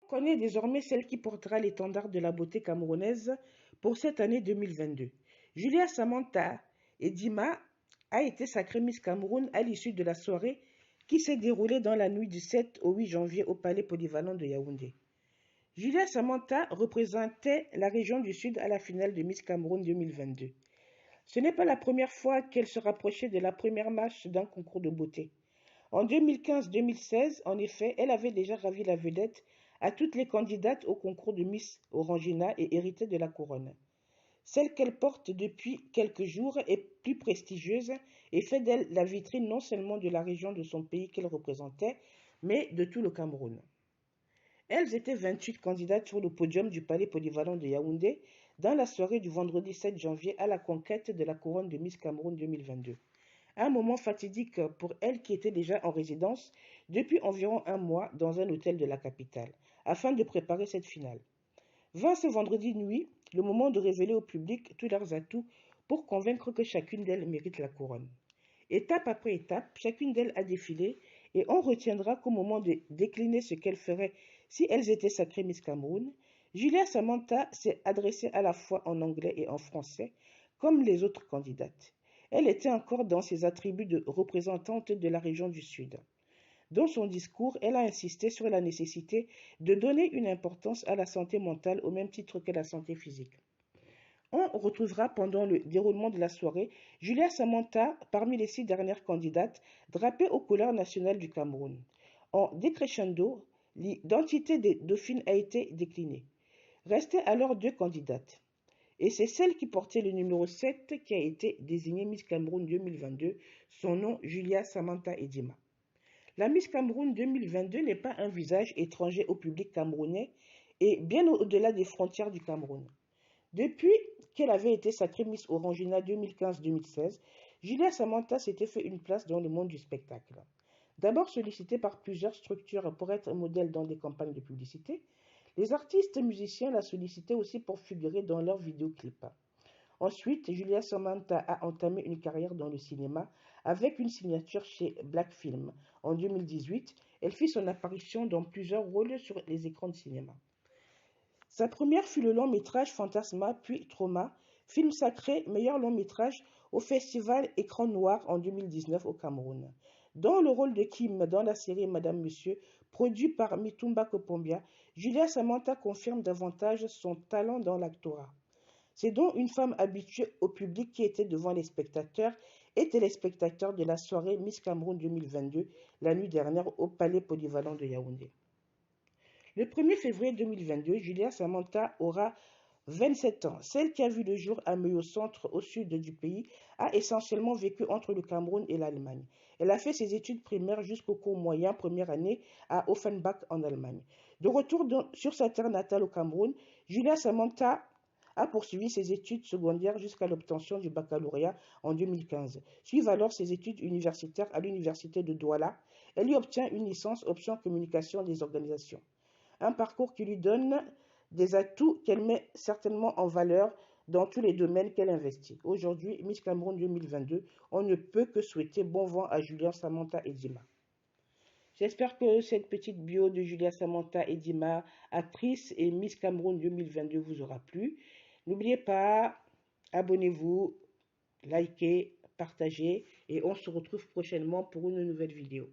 Connaît désormais celle qui portera l'étendard de la beauté camerounaise pour cette année 2022. Julia Samantha Edima a été sacrée Miss Cameroun à l'issue de la soirée qui s'est déroulée dans la nuit du 7 au 8 janvier au Palais polyvalent de Yaoundé. Julia Samantha représentait la région du Sud à la finale de Miss Cameroun 2022. Ce n'est pas la première fois qu'elle se rapprochait de la première marche d'un concours de beauté. En 2015-2016, en effet, elle avait déjà ravi la vedette à toutes les candidates au concours de Miss Orangina et hérité de la couronne. Celle qu'elle porte depuis quelques jours est plus prestigieuse et fait d'elle la vitrine non seulement de la région de son pays qu'elle représentait, mais de tout le Cameroun. Elles étaient 28 candidates sur le podium du Palais polyvalent de Yaoundé dans la soirée du vendredi 7 janvier à la conquête de la couronne de Miss Cameroun 2022. Un moment fatidique pour elle qui était déjà en résidence depuis environ un mois dans un hôtel de la capitale, afin de préparer cette finale. Vint ce vendredi nuit le moment de révéler au public tous leurs atouts pour convaincre que chacune d'elles mérite la couronne. Étape après étape, chacune d'elles a défilé et on retiendra qu'au moment de décliner ce qu'elles feraient si elles étaient sacrées Miss Cameroun, Julia Samantha s'est adressée à la fois en anglais et en français, comme les autres candidates. Elle était encore dans ses attributs de représentante de la région du Sud. Dans son discours, elle a insisté sur la nécessité de donner une importance à la santé mentale au même titre que la santé physique. On retrouvera pendant le déroulement de la soirée Julia Samantha parmi les 6 dernières candidates drapées aux couleurs nationales du Cameroun. En décrescendo, l'identité des dauphines a été déclinée. Restaient alors 2 candidates. Et c'est celle qui portait le numéro 7 qui a été désignée Miss Cameroun 2022, son nom Julia Samantha Edima. La Miss Cameroun 2022 n'est pas un visage étranger au public camerounais et bien au-delà des frontières du Cameroun. Depuis qu'elle avait été sacrée Miss Orangina 2015-2016, Julia Samantha s'était fait une place dans le monde du spectacle. D'abord sollicitée par plusieurs structures pour être modèle dans des campagnes de publicité, les artistes musiciens la sollicitaient aussi pour figurer dans leurs vidéoclips. Ensuite, Julia Samantha a entamé une carrière dans le cinéma avec une signature chez Black Film. En 2018, elle fit son apparition dans plusieurs rôles sur les écrans de cinéma. Sa première fut le long métrage Fantasma, puis Trauma, film sacré meilleur long métrage au festival Écran Noir en 2019 au Cameroun. Dans le rôle de Kim dans la série Madame Monsieur, produit par Mitumba Kopombia, Julia Samantha confirme davantage son talent dans l'actorat. C'est donc une femme habituée au public qui était devant les spectateurs et téléspectateurs de la soirée Miss Cameroun 2022 la nuit dernière au Palais polyvalent de Yaoundé. Le 1er février 2022, Julia Samantha aura 27 ans. Celle qui a vu le jour à Meaux Centre, au sud du pays, a essentiellement vécu entre le Cameroun et l'Allemagne. Elle a fait ses études primaires jusqu'au cours moyen, première année, à Offenbach en Allemagne. De retour sur sa terre natale au Cameroun, Julia Samantha a poursuivi ses études secondaires jusqu'à l'obtention du baccalauréat en 2015. Suivent alors ses études universitaires à l'université de Douala. Elle y obtient une licence option communication des organisations. Un parcours qui lui donne des atouts qu'elle met certainement en valeur dans tous les domaines qu'elle investit. Aujourd'hui, Miss Cameroun 2022, on ne peut que souhaiter bon vent à Julia Samantha Edima. J'espère que cette petite bio de Julia Samantha Edima, actrice et Miss Cameroun 2022, vous aura plu. N'oubliez pas, abonnez-vous, likez, partagez et on se retrouve prochainement pour une nouvelle vidéo.